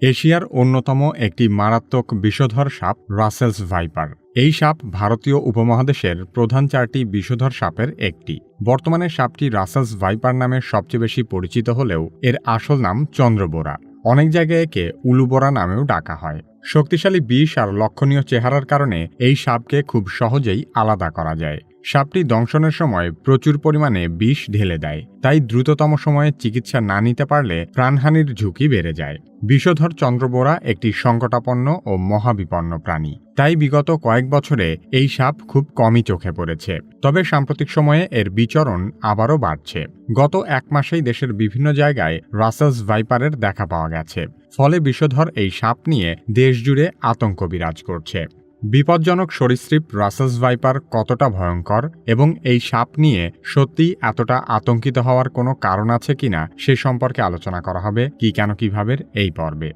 এশিয়ার অন্যতম একটি মারাত্মক বিষধর সাপ রাসেলস ভাইপার। এই সাপ ভারতীয় উপমহাদেশের প্রধান 4টি বিষধর সাপের একটি। বর্তমানে সাপটি রাসেলস ভাইপার নামে সবচেয়ে বেশি পরিচিত হলেও এর আসল নাম চন্দ্রবোরা। অনেক জায়গায় একে উলুবোরা নামেও ডাকা হয়। শক্তিশালী বিষ আর লক্ষণীয় চেহারার কারণে এই সাপকে খুব সহজেই আলাদা করা যায়। সাপটি দংশনের সময় প্রচুর পরিমাণে বিষ ঢেলে দেয়, তাই দ্রুততম সময়ে চিকিৎসা না নিতে পারলে প্রাণহানির ঝুঁকি বেড়ে যায়। বিষধর চন্দ্রবোরা একটি সংকটাপন্ন ও মহাবিপন্ন প্রাণী, তাই বিগত কয়েক বছরে এই সাপ খুব কমই চোখে পড়েছে। তবে সাম্প্রতিক সময়ে এর বিচরণ আবারও বাড়ছে। গত এক মাসেই দেশের বিভিন্ন জায়গায় রাসেলস ভাইপারের দেখা পাওয়া গেছে। ফলে বিষধর এই সাপ নিয়ে দেশজুড়ে আতঙ্ক বিরাজ করছে। বিপজ্জনক সরীসৃপ রাসেলস ভাইপার কতটা ভয়ঙ্কর এবং এই সাপ নিয়ে সত্যি এতটা আতঙ্কিত হওয়ার কোনো কারণ আছে কিনা সে সম্পর্কে আলোচনা করা হবে কি কেন কিভাবে এই পর্বে।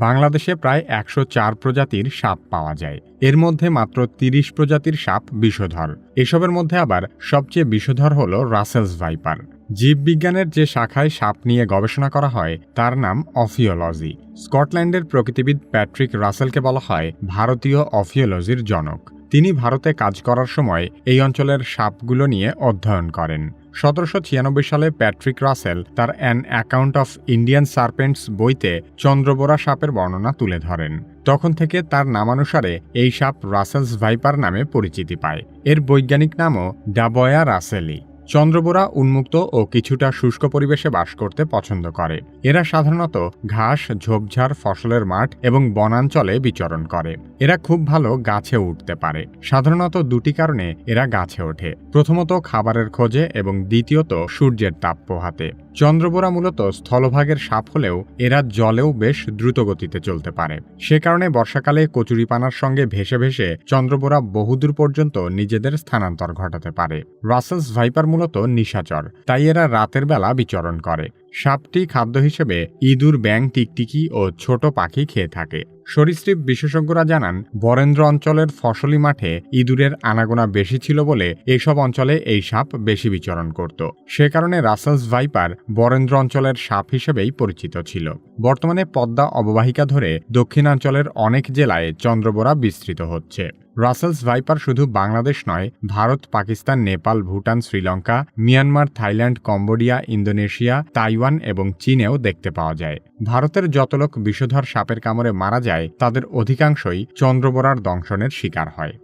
বাংলাদেশে প্রায় 104 প্রজাতির সাপ পাওয়া যায়। এর মধ্যে মাত্র 30 প্রজাতির সাপ বিষধর। এসবের মধ্যে আবার সবচেয়ে বিষধর হল রাসেলস ভাইপার। জীববিজ্ঞানের যে শাখায় সাপ নিয়ে গবেষণা করা হয় তার নাম অফিওলজি। স্কটল্যান্ডের প্রকৃতিবিদ প্যাট্রিক রাসেলকে বলা হয় ভারতীয় অফিওলজির জনক। তিনি ভারতে কাজ করার সময় এই অঞ্চলের সাপগুলো নিয়ে অধ্যয়ন করেন। 1796 সালে প্যাট্রিক রাসেল তার an account of Indian serpents বইতে চন্দ্রবোরা সাপের বর্ণনা তুলে ধরেন। তখন থেকে তার নামানুসারে এই সাপ রাসেলস ভাইপার নামে পরিচিতি পায়। এর বৈজ্ঞানিক নামও ডাবয়া রাসেলি। চন্দ্রবোরা উন্মুক্ত ও কিছুটা শুষ্ক পরিবেশে বাস করতে পছন্দ করে। এরা সাধারণত ঘাস, ঝোপঝাড়, ফসলের মাঠ এবং বনাঞ্চলে বিচরণ করে। এরা খুব ভালো গাছে উঠতে পারে। সাধারণত দুটি কারণে এরা গাছে ওঠে। প্রথমত খাবারের খোঁজে এবং দ্বিতীয়ত সূর্যের তাপ পোহাতে। চন্দ্রবোরা মূলত স্থলভাগের সাপ হলেও এরা জলেও বেশ দ্রুতগতিতে চলতে পারে। সে কারণে বর্ষাকালে কচুরিপানার সঙ্গে ভেসে ভেসে চন্দ্রবোরা বহুদূর পর্যন্ত নিজেদের স্থানান্তর ঘটাতে পারে। রাসেলস ভাইপার মূলত নিশাচর, তাই এরা রাতের বেলা বিচরণ করে। সাপটি খাদ্য হিসেবে ইঁদুর, ব্যাঙ, টিকটিকি ও ছোট পাখি খেয়ে থাকে। সরীসৃপ বিশেষজ্ঞরা জানান বরেন্দ্র অঞ্চলের ফসলি মাঠে ইঁদুরের আনাগোনা বেশি ছিল বলে এইসব অঞ্চলে এই সাপ বেশি বিচরণ করত। সে কারণে রাসেলস ভাইপার বরেন্দ্র অঞ্চলের সাপ হিসেবেই পরিচিত ছিল। বর্তমানে পদ্মা অববাহিকা ধরে দক্ষিণাঞ্চলের অনেক জেলায় চন্দ্রবোরা বিস্তৃত হচ্ছে। রাসেলস ভাইপার শুধু বাংলাদেশ নয়, Bharat, Pakistan, Nepal, Bhutan, Sri Lanka, Myanmar, Thailand, Cambodia, Indonesia, Taiwan এবং চীনেও দেখতে পাওয়া যায়। ভারতের যত লোক বিষধর সাপের কামড়ে মারা যায় তাদের অধিকাংশই চন্দ্রবোরার দংশনের শিকার হয়।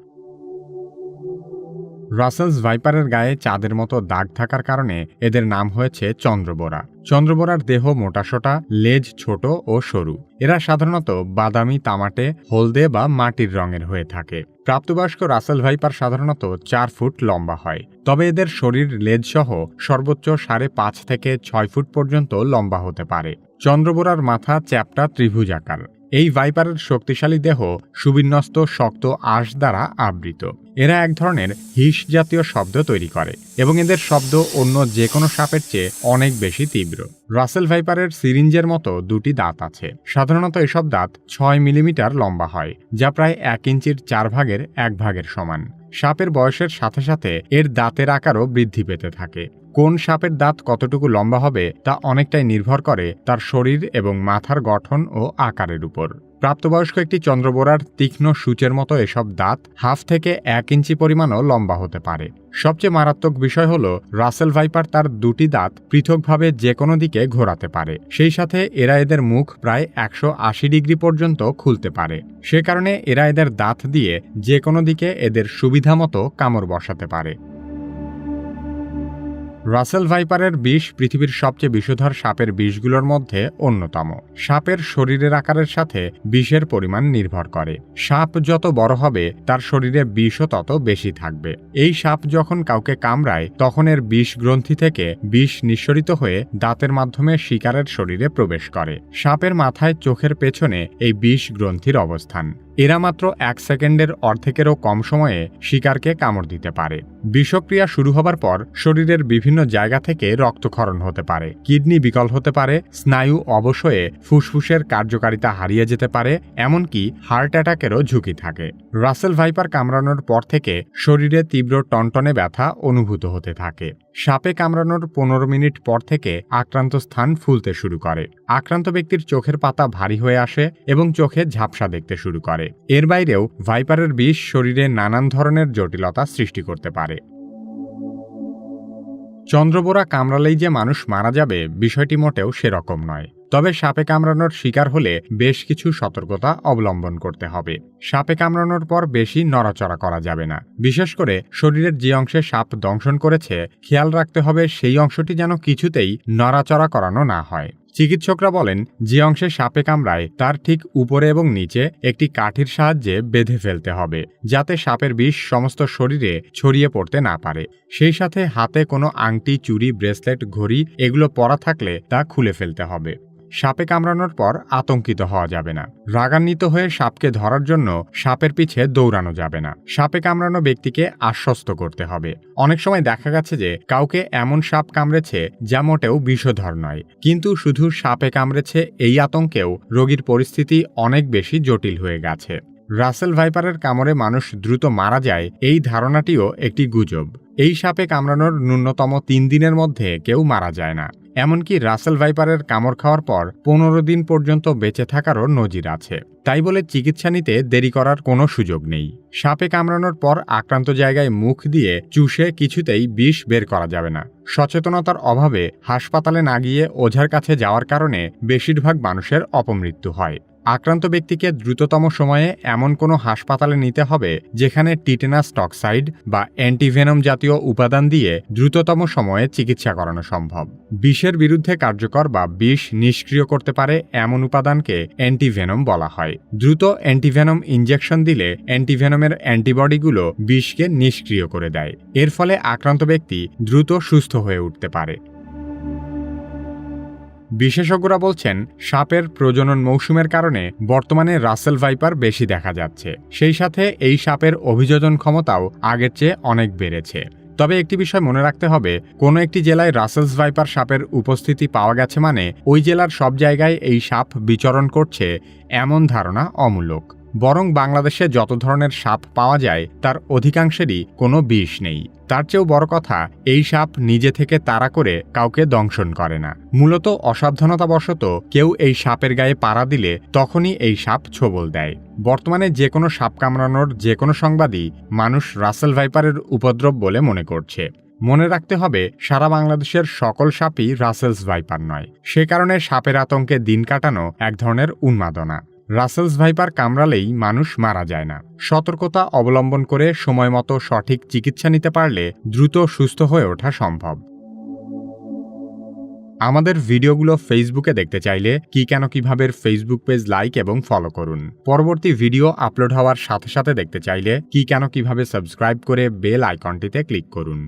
রাসেলস ভাইপারের গায়ে চাঁদের মতো দাগ থাকার কারণে এদের নাম হয়েছে চন্দ্রবোরা। চন্দ্রবোরার দেহ মোটাসোটা, লেজ ছোট ও সরু। এরা সাধারণত বাদামি, তামাটে, হলদে বা মাটির রঙের হয়ে থাকে। প্রাপ্তবয়স্ক রাসেল ভাইপার সাধারণত 4 ফুট লম্বা হয়। তবে এদের শরীর লেজসহ সর্বোচ্চ 5.5 থেকে 6 ফুট পর্যন্ত লম্বা হতে পারে। চন্দ্রবোরার মাথা চ্যাপ্টা ত্রিভুজাকার। এই ভাইপারের শক্তিশালী দেহ সুবিন্যস্ত শক্ত আঁশ দ্বারা আবৃত। এরা এক ধরনের হিস জাতীয় শব্দ তৈরি করে এবং এদের শব্দ অন্য যে কোনো সাপের চেয়ে অনেক বেশি তীব্র। রাসেল ভাইপারের সিরিঞ্জের মতো 2টি দাঁত আছে। সাধারণত এসব দাঁত 6 মিলিমিটার লম্বা হয়, যা প্রায় 1 ইঞ্চির 4 ভাগের 1 ভাগের সমান। সাপের বয়সের সাথে সাথে এর দাঁতের আকারও বৃদ্ধি পেতে থাকে। কোন সাপের দাঁত কতটুকু লম্বা হবে তা অনেকটাই নির্ভর করে তার শরীর এবং মাথার গঠন ও আকারের উপর। প্রাপ্তবয়স্ক একটি চন্দ্রবোরার তীক্ষ্ণ সূচের মতো এসব দাঁত 1/2 থেকে 1 ইঞ্চি পরিমাণও লম্বা হতে পারে। সবচেয়ে মারাত্মক বিষয় হল রাসেল ভাইপার তার 2টি দাঁত পৃথকভাবে যে কোনো দিকে ঘোরাতে পারে। সেই সাথে এরা এদের মুখ প্রায় 180 ডিগ্রি পর্যন্ত খুলতে পারে। সে কারণে এরা এদের দাঁত দিয়ে যে কোনো দিকে এদের সুবিধামতো কামড় বসাতে পারে। রাসেল ভাইপারের বিষ পৃথিবীর সবচেয়ে বিষধর সাপের বিষগুলোর মধ্যে অন্যতম। সাপের শরীরের আকারের সাথে বিষের পরিমাণ নির্ভর করে। সাপ যত বড় হবে তার শরীরে বিষও তত বেশি থাকবে। এই সাপ যখন কাউকে কামড়ায় তখন এর বিষ গ্রন্থি থেকে বিষ নিঃসরিত হয়ে দাঁতের মাধ্যমে শিকারের শরীরে প্রবেশ করে। সাপের মাথায় চোখের পেছনে এই বিষ গ্রন্থির অবস্থান। এরা মাত্র 1 সেকেন্ডের অর্ধেকেরও কম সময়ে শিকারকে কামড় দিতে পারে। বিষক্রিয়া শুরু হবার পর শরীরের বিভিন্ন জায়গা থেকে রক্তক্ষরণ হতে পারে, কিডনি বিকল হতে পারে, স্নায়ু অবশ হয়ে ফুসফুসের কার্যকারিতা হারিয়ে যেতে পারে, এমনকি হার্ট অ্যাটাকেরও ঝুঁকি থাকে। রাসেল ভাইপার কামড়ানোর পর থেকে শরীরে তীব্র টনটনে ব্যথা অনুভূত হতে থাকে। সাপে কামড়ানোর 15 মিনিট পর থেকে আক্রান্ত স্থান ফুলতে শুরু করে। আক্রান্ত ব্যক্তির চোখের পাতা ভারী হয়ে আসে এবং চোখে ঝাপসা দেখতে শুরু করে। এর বাইরেও ভাইপারের বিষ শরীরে নানান ধরনের জটিলতা সৃষ্টি করতে পারে। চন্দ্রবোরা কামড়ালেই যে মানুষ মারা যাবে, বিষয়টি মোটেও সেরকম নয়। তবে সাপে কামড়ানোর শিকার হলে বেশ কিছু সতর্কতা অবলম্বন করতে হবে। সাপে কামড়ানোর পর বেশি নড়াচড়া করা যাবে না। বিশেষ করে শরীরের যে অংশে সাপ দংশন করেছে খেয়াল রাখতে হবে সেই অংশটি যেন কিছুতেই নড়াচড়া করানো না হয়। চিকিৎসকরা বলেন, যে অংশে সাপে কামড়ায় তার ঠিক উপরে এবং নিচে একটি কাঠির সাহায্যে বেঁধে ফেলতে হবে, যাতে সাপের বিষ সমস্ত শরীরে ছড়িয়ে পড়তে না পারে। সেই সাথে হাতে কোনো আংটি, চুড়ি, ব্রেসলেট, ঘড়ি এগুলো পরা থাকলে তা খুলে ফেলতে হবে। সাপে কামড়ানোর পর আতঙ্কিত হওয়া যাবে না। রাগান্বিত হয়ে সাপকে ধরার জন্য সাপের পিছে দৌড়ানো যাবে না। সাপে কামড়ানো ব্যক্তিকে আশ্বস্ত করতে হবে। অনেক সময় দেখা গেছে যে কাউকে এমন সাপ কামড়েছে যা মোটেও বিষধর নয়, কিন্তু শুধু সাপে কামড়েছে এই আতঙ্কেও রোগীর পরিস্থিতি অনেক বেশি জটিল হয়ে গেছে। রাসেল ভাইপারের কামড়ে মানুষ দ্রুত মারা যায় এই ধারণাটিও একটি গুজব। এই সাপে কামড়ানোর ন্যূনতম 3 দিনের মধ্যে কেউ মারা যায় না। এমনকি রাসেল ভাইপারের কামড় খাওয়ার পর 15 দিন পর্যন্ত বেঁচে থাকারও নজির আছে। তাই বলে চিকিৎসা নিতে দেরি করার কোনো সুযোগ নেই। সাপে কামড়ানোর পর আক্রান্ত জায়গায় মুখ দিয়ে চুষে কিছুতেই বিষ বের করা যাবে না। সচেতনতার অভাবে হাসপাতালে না গিয়ে ওঝার কাছে যাওয়ার কারণে বেশিরভাগ মানুষের অপমৃত্যু হয়। আক্রান্ত ব্যক্তিকে দ্রুততম সময়ে এমন কোনো হাসপাতালে নিতে হবে যেখানে টিটেনাস টক্সাইড বা অ্যান্টিভেনম জাতীয় উপাদান দিয়ে দ্রুততম সময়ে চিকিৎসা করানো সম্ভব। বিষের বিরুদ্ধে কার্যকর বা বিষ নিষ্ক্রিয় করতে পারে এমন উপাদানকে অ্যান্টিভেনম বলা হয়। দ্রুত অ্যান্টিভেনম ইনজেকশন দিলে অ্যান্টিভেনমের অ্যান্টিবডিগুলো বিষকে নিষ্ক্রিয় করে দেয়। এর ফলে আক্রান্ত ব্যক্তি দ্রুত সুস্থ হয়ে উঠতে পারে। বিশেষজ্ঞরা বলছেন, সাপের প্রজনন মৌসুমের কারণে বর্তমানে রাসেল ভাইপার বেশি দেখা যাচ্ছে। সেই সাথে এই সাপের অভিযোজন ক্ষমতাও আগের চেয়ে অনেক বেড়েছে। তবে একটি বিষয় মনে রাখতে হবে, কোনো একটি জেলায় রাসেলস ভাইপার সাপের উপস্থিতি পাওয়া গেছে মানে ওই জেলার সব জায়গায় এই সাপ বিচরণ করছে এমন ধারণা অমূলক। বরং বাংলাদেশে যত ধরনের সাপ পাওয়া যায় তার অধিকাংশেরই কোনো বিষ নেই। তার চেয়েও বড় কথা, এই সাপ নিজে থেকে তাড়া করে কাউকে দংশন করে না। মূলত অসাবধানতাবশত কেউ এই সাপের গায়ে পাড়া দিলে তখনই এই সাপ ছোবল দেয়। বর্তমানে যে কোনো সাপ কামড়ানোর যে কোনো সংবাদই মানুষ রাসেল ভাইপারের উপদ্রব বলে মনে করছে। মনে রাখতে হবে, সারা বাংলাদেশের সকল সাপই রাসেলস ভাইপার নয়। সে কারণে সাপের আতঙ্কে দিন কাটানো এক ধরনের উন্মাদনা। রাসেলস ভাইপার কামড়ালেই মানুষ মারা যায় না। সতর্কতা অবলম্বন করে সময়মতো সঠিক চিকিৎসা নিতে পারলে দ্রুত সুস্থ হয়ে ওঠা সম্ভব। আমাদের ভিডিওগুলো ফেসবুকে দেখতে চাইলে কিভাবে ফেসবুক পেজ লাইক এবং ফলো করুন। পরবর্তী ভিডিও আপলোড হওয়ার সাথে সাথে দেখতে চাইলে কিভাবে সাবস্ক্রাইব করে বেল আইকনটিতে ক্লিক করুন।